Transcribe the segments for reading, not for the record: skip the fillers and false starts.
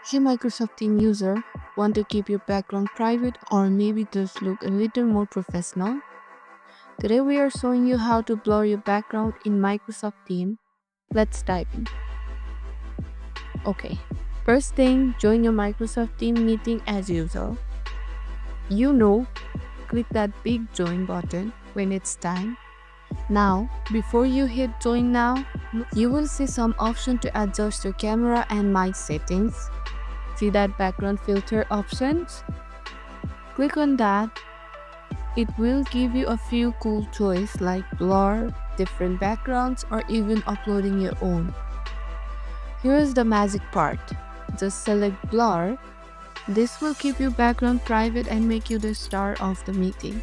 Hey Microsoft Team user, want to keep your background private or maybe just look a little more professional? Today we are showing you how to blur your background in Microsoft Team. Let's dive in. Okay, first thing, join your Microsoft Team meeting as usual. You know, click that big join button when it's time. Now, before you hit join now, you will see some option to adjust your camera and mic settings. See that background filter options? Click on that. It will give you a few cool choices like blur, different backgrounds, or even uploading your own. Here's the magic part. Just select blur. This will keep your background private and make you the star of the meeting.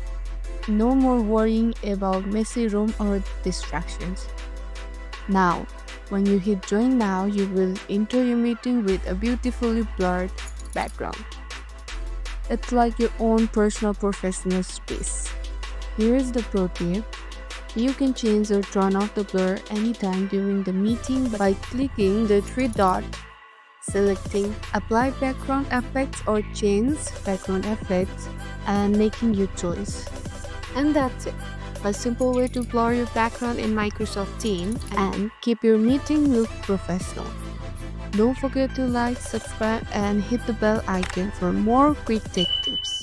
No more worrying about messy room or distractions. Now, when you hit join now, you will enter your meeting with a beautifully blurred background. It's like your own personal professional space. Here's the pro tip. You can change or turn off the blur anytime during the meeting by clicking the three dots, selecting Apply Background Effects or Change Background Effects, and making your choice. And that's it. A simple way to blur your background in Microsoft Teams and keep your meeting look professional. Don't forget to like, subscribe, and hit the bell icon for more quick tech tips.